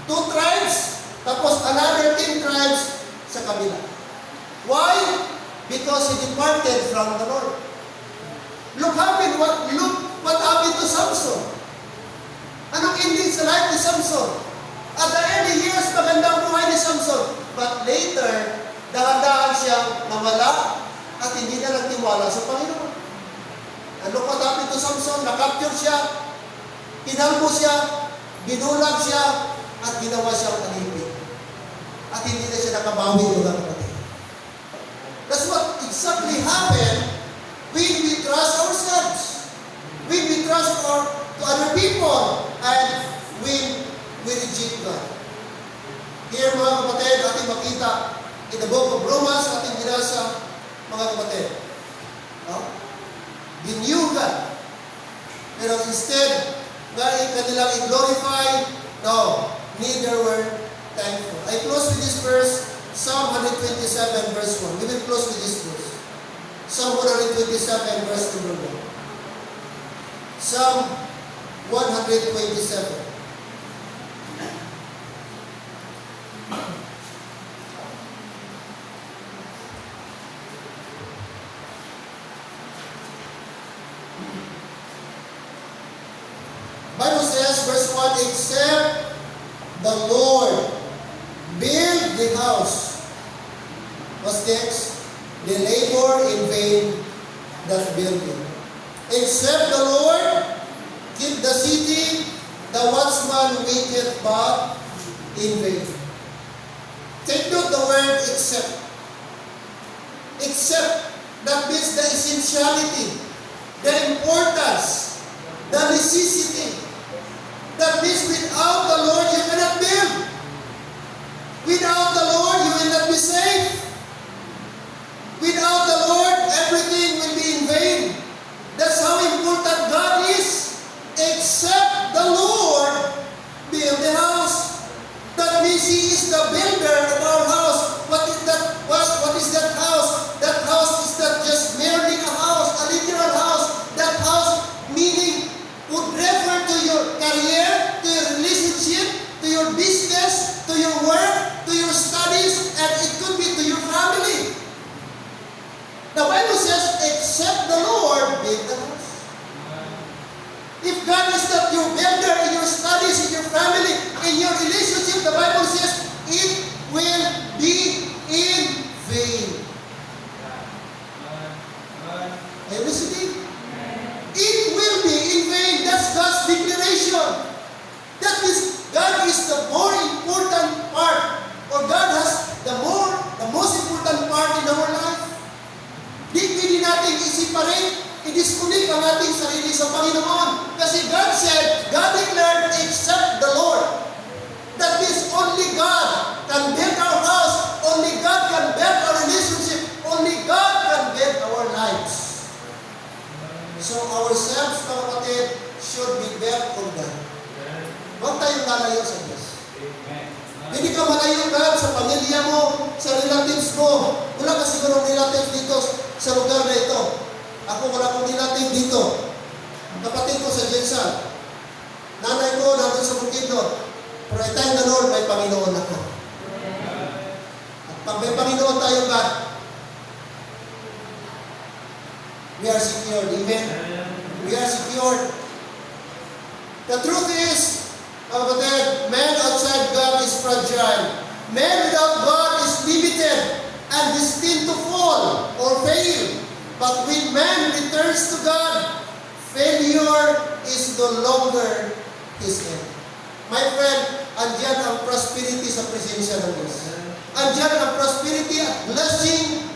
two tribes, tapos another 10 tribes sa kabila. Why? Because he departed from the Lord. Look what happened to Samson. Anong ending sa life ni Samson? At the early years, magandang buhay ni Samson. But later, dahan-dahan siyang nawala at hindi na nagtiwala sa Panginoon. And look what happened to Samson. Nakapture siya, pinalbo siya, binulag siya, at ginawa siyang alipin. At hindi na siya nakabawi mga kapatid. That's what exactly happened when we trust ourselves. When we trust to other people, and when we reject God. Here mga kapatid, ating makita in the book of Romans, ating binasa, mga kapatid. No? They knew God. Pero instead, kanilang i-glorify, no, neither were thankful. I close with this verse, Psalm 127 verse 1. We will close with this verse. Psalm 127 verse 1. Psalm 127. Bible says, verse 1, except the Lord build the house. What's next? They labor in vain that build it. Except the Lord keep the city, the watchman waketh but in vain. Take note the word except. Except, that means the essentiality, the importance, the necessity. That means without the Lord, you cannot build. Without the Lord, you will not be safe. Without the Lord, everything will be in vain. That's how important God is. Except the Lord build the house. That means He is the builder of our house. What is that? What is that house? That house is not just merely a house, a literal house. That house meaning would refer to your career, to your relationship, to your business, to your work, to your study. nating i-separate, i-disconnect ang ating sarili sa Panginoon. Kasi God said, God declared, except the Lord. That means only God can build our house. Only God can build our relationship. Only God can build our lives. So ourselves, mga kapatid, should be built on God. Huwag tayong lalayo sa Diyos. Hindi ka malayo God sa pamilya mo, sa relatives mo. Wala ka siguro relatives dito sa lugar na ito. Ako wala akong relative dito. Kapatid ko sa Jensan. Nanay ko nandun sa Bukidnon. Pero I thank the Lord, may Panginoon ako. At pag may Panginoon tayo, God, we are secured. Amen? We are secured. The truth is, kapatid, man outside God is fragile. Man without God is limited and destined to fall or fail. But when man returns to God, failure is no longer his end. My friend, andyan ang prosperity sa presensya ng Diyos. Andyan ang prosperity at blessing,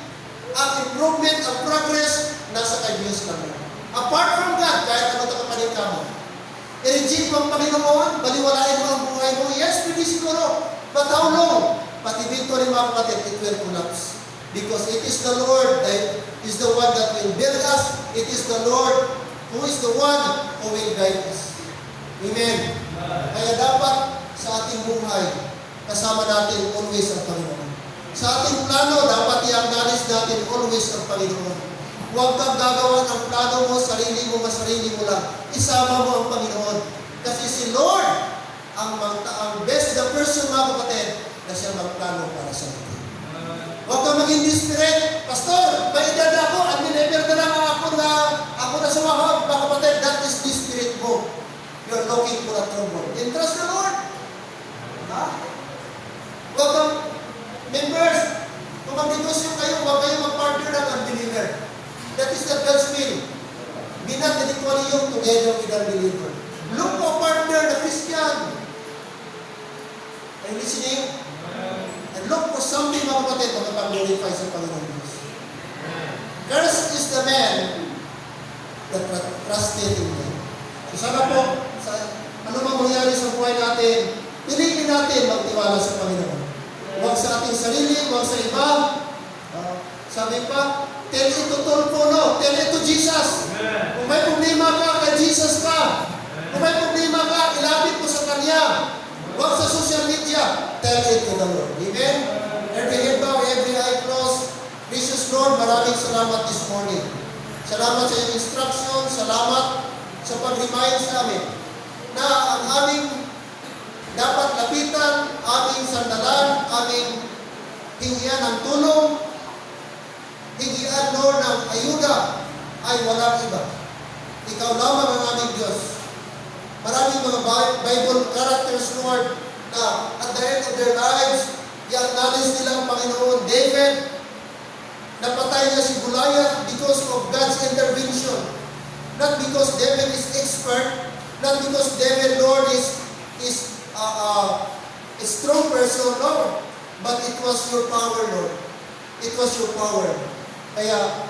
ang improvement, ang progress, nasa kay Diyos lang. Apart from God, kahit ano takapanin ka mo. I-reject mo ang Panginoon, baliwalain mo ang buhay mo. Yes, pwede siguro. But how long? But eventually, mga kapatid, it will collapse. Because it is the Lord that is the one that will build us. It is the Lord who is the one who will guide us. Amen. Kaya dapat sa ating buhay, kasama natin always ang Panginoon. Sa ating plano, dapat i-acknowledge natin always ang Panginoon. Huwag kang gagawa ng plano mo, sarili mo lang. Isama mo ang Panginoon. Kasi si Lord, ang best the person, mga kapatid, na siya magplano para sa atin. Huwag kang maging desperate. Pastor, may edad ako, at nilever na lang ako na sa wahab, mga kapatid. That is desperate mo. You're looking for a trouble. And trust the Lord. Ha? Huwag kang, members, kung mag-negosyo kayo, huwag kayo mag-partner ng unbeliever. That is the God's will. Be not equally yoked together with unbeliever. Look for a partner na Christian. Are you listening? And look for something, mga kapatid, na magpag-glorify sa Panginoon Diyos. Cursed is the man that trusted in Him. So sana po, ano mang mangyari sa buhay natin, piliin natin magtiwala sa Panginoon. Huwag sa ating sarili, huwag sa iba. Sabi pa, tell it to Tolpono, tell it to Jesus. Kung may problema ka, kay Jesus ka. Kung may problema ka, ilapit mo sa Kanya. Huwag sa social media, tell it to the Lord. Amen? Every head bow, every eye closed. Precious Lord, maraming salamat this morning. Salamat sa iyong instruction, salamat sa pag-remind sa amin na ang aming dapat lapitan, aming sandalan, aming hingian ng tulong, hingian, Lord, ng ayuda ay walang iba. Ikaw lamang ang aming Diyos. Maraming mga Bible characters, Lord, na at the end of their lives, i-acknowledge nilang Panginoon. David, napatay niya si Goliath because of God's intervention. Not because David is expert, not because David, Lord, is a strong person, Lord. But it was your power, Lord. It was your power. Kaya,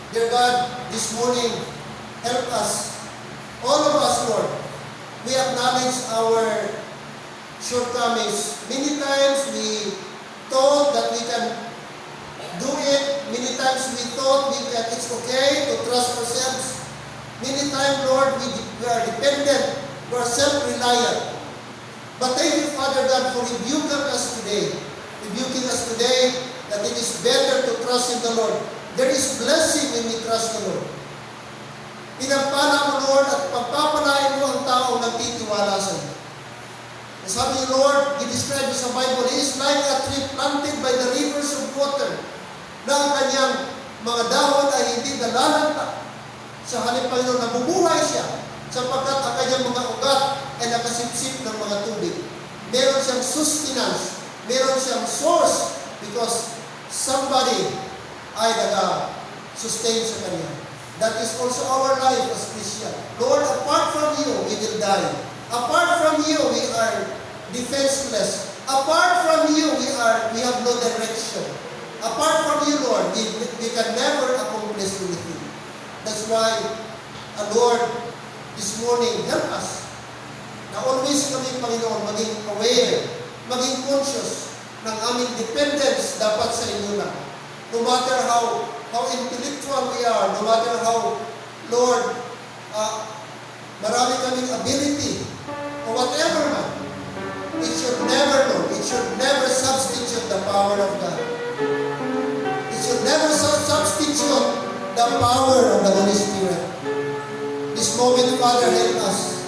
dear God, this morning, help us, all of us, Lord. We acknowledge our shortcomings. Many times we thought that we can do it. Many times we thought that it's okay to trust ourselves. Many times, Lord, we are dependent. We are self-reliant. But thank you, Father God, for rebuking us today. Rebuking us today that it is better to trust in the Lord. There is blessing when we trust the Lord. Pinagpala mo, Lord, at pagpapalain mo ang tao nagtitiwala sa iyo. Sabi ni Lord, i-describe sa Bible, He is like a tree planted by the rivers of water, na ang kanyang mga dahon ay hindi nalalanta. Sa halip Panginoon, nabubuhay siya, sapagkat ang kanyang mga ugat ay nakasipsip ng mga tubig. Meron siyang sustenance, meron siyang source, because somebody ay nag-sustain sa kanya. That is also our life as Christian. Lord, apart from you, we will die. Apart from you, we are defenseless. Apart from you, we have no direction. Apart from you, Lord, we can never accomplish anything. Lord, this morning, help us na always kami, Panginoon, maging aware, maging conscious ng aming dependence dapat sa inyo na. No matter how intellectual we are, no matter how, Lord, marami kaming ability, or whatever man, it should never substitute the power of God. It should never substitute the power of the Holy Spirit. This moment, Father, help us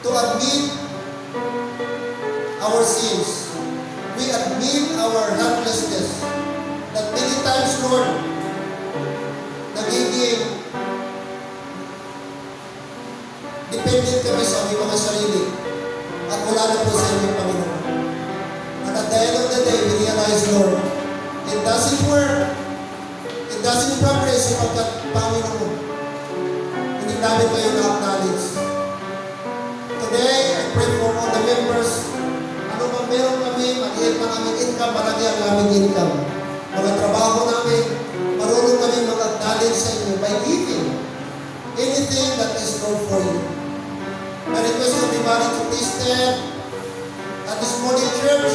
to admit our sins. We admit our helplessness. That many times, Lord, nagiging dependent kami sa aming mga sarili at wala na po sa inyong Panginoon. And at the end of the day, we realize, Lord, it doesn't work. It doesn't progress sapagkat Panginoon. Hindi namin kayo na-acknowledge. Today, I pray for all the members. Ano bang meron kami, maliit man aming income, malaki ang aming income. Mga trabaho namin, marunong kami mag-acknowledge sa inyo by giving anything that is good for you. I request everybody to please stand. At this morning, church,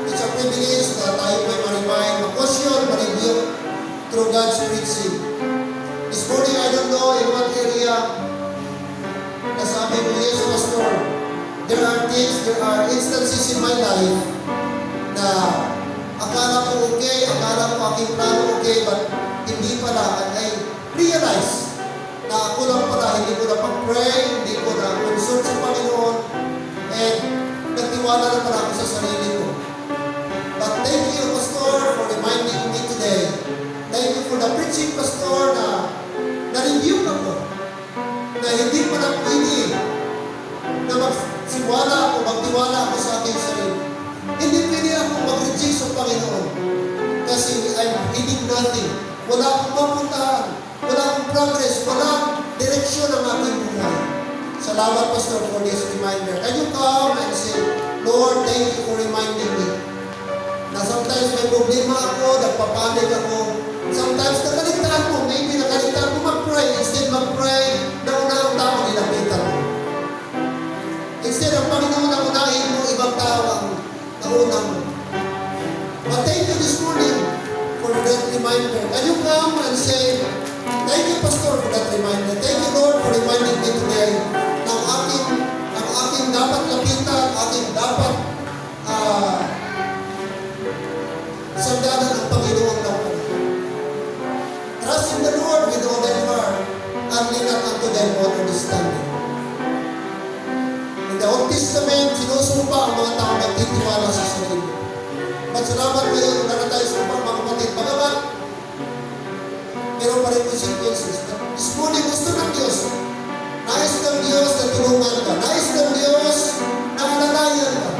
it's a privilege na tayo po'y ma-remind, ma-caution, ma-rebuke through God's preaching. This morning, I don't know in what area na sabi ko, yes, Pastor, there are instances in my life na akala ko okay, akala ko aking plano okay, but hindi pala, and I realize na ako lang pala, hindi ko na pag-pray, hindi ko na consult sa Panginoon, and nagtiwala na pala ako sa sarili ko. But thank you, Pastor, for reminding me today. Thank you for the preaching, Pastor, na na-review ako, na hindi pala pwede na magtiwala ako sa aking sarili. Hindi pwede ako mag-reject sa Panginoon kasi I'm hitting nothing. Wala akong mapuntahan. Wala akong progress, walang direksyon ang aking buhay. Salamat, Pastor, for this reminder. Can you come and say, Lord, thank you for reminding me. Na sometimes may problema ako, nagpapanig ako. Sometimes nakaligtaan mo, maybe nakaligtaan mo mag-pray. Instead mag-pray, nauna ang tao, nilapitan mo. Instead ang Panginoon ang unahin mo, ibang tao ang nauna mo. But thank you this morning for that reminder. Can you come and say, thank you, Pastor, for that reminder. Thank you, Lord, for reminding me today na ang aking dapat lapitan, aking dapat sandalan ng Panginoon ng trust in the Lord with all thy heart and lean not unto thy own understanding. In the Old Testament, sinusumpa ang mga tao nagtitiwala sa sarili. But salamat ngayon, wala na tayo sumpa, mga kapatid. Bagamat, meron pa rin consequences. This morning, gusto ng Diyos. Nais ng Diyos na tulungan ka. Nais ng Diyos na alalayan ka.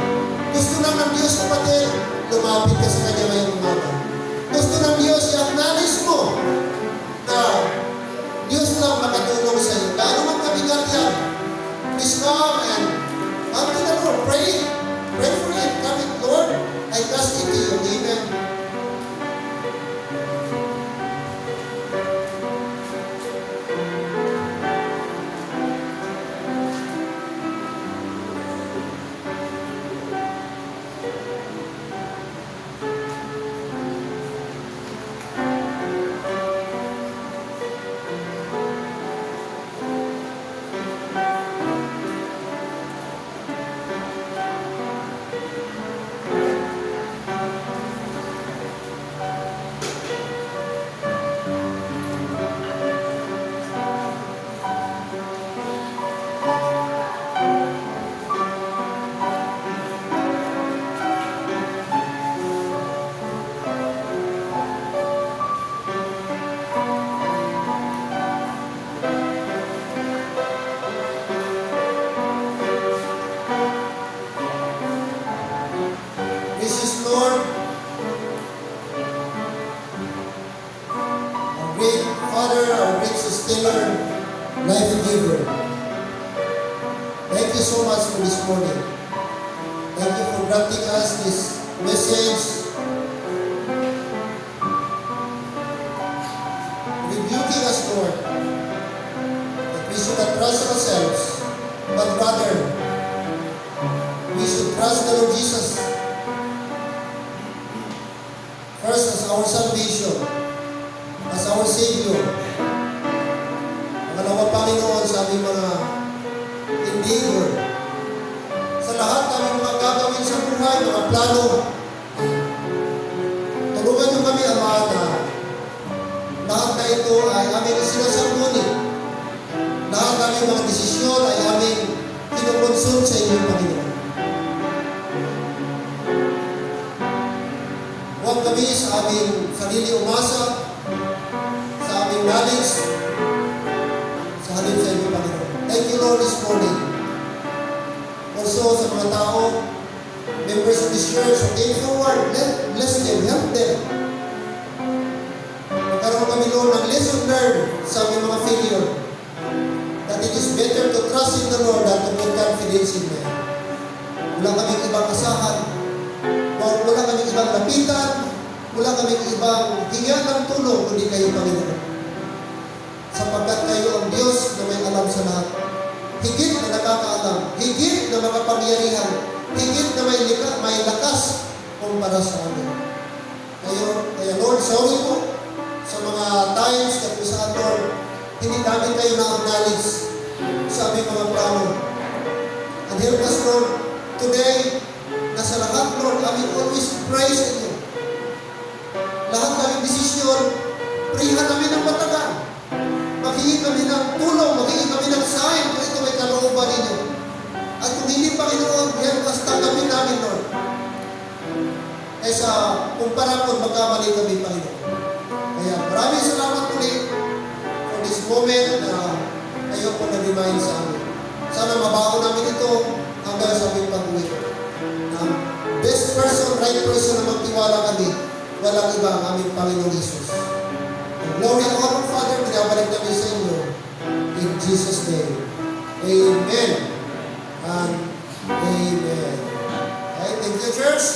Gusto ng Diyos, kapatid, lumapit ka sa Kanya ngayong umaga. Gusto ng Diyos, i-acknowledge mo na Diyos lang makatulong sa iyo. Gaano man kabigat yan, please come and come to the Lord. Pray. Pray for it. Come it, Lord. I trust it to you. Amen. Life giver. Thank you so much for this morning. Thank you for granting us this message, rebuking us, Lord, that we should not trust ourselves, but rather, we should trust the Lord Jesus. First, as our salvation, as our Savior. Pangalawa, Panginoon, sa aming mga endeavor. Sa lahat ng aming mga gagawin sa buhay, mga plano, tulungan niyo kami, Ama, na lahat na ito ay aming sinasambuni. Lahat ng aming mga desisyon ay aming kinukonsult sa inyo, Panginoon. Huwag kami sa aming sarili umasa, sa aming knowledge, sa halip sa inyo, Panginoon. Thank you, Lord, this morning. Also, sa mga tao, members of this church who came forward, bless them, help them. Magkaroon kami, Lord, ng lesson learned sa aming mga failure. That it is better to trust in the Lord than to put confidence in man. Wala kaming ibang asahan. Wala kaming ibang lapitan. Wala kaming ibang hingan ng tulong kundi kayo, Panginoon. Sapagkat kayo ang Diyos na may alam sa lahat. Higit na nakakaalam. Higit na makapangyarihan. Higit na may lakas kumpara sa amin. Kaya Lord, sorry po sa mga times na kung saan, Lord, hindi namin kayo na-acknowledge sa aming mga plano. And help us, Lord, today, na sa lahat, Lord, aming always praise in you. Lahat ng aming desisyon, prihan namin ng matagal. Maghingi kami ng tulong, maghingi kami ng sign kung ito may kalooban ninyo. At kung hindi, Panginoon, help us tanggapin namin, Lord. Kaysa kumpara kung magkamali kami, Panginoon. Kaya maraming salamat ulit for this moment na kayo po nag-remind sa amin. Sana mabago namin ito hanggang sa aming pag-uwi. Best person, right person na magtiwala kami, walang iba ang aming Panginoon Jesus. And glory and honor, Father, binabalik namin sa inyo. In Jesus' name. Amen.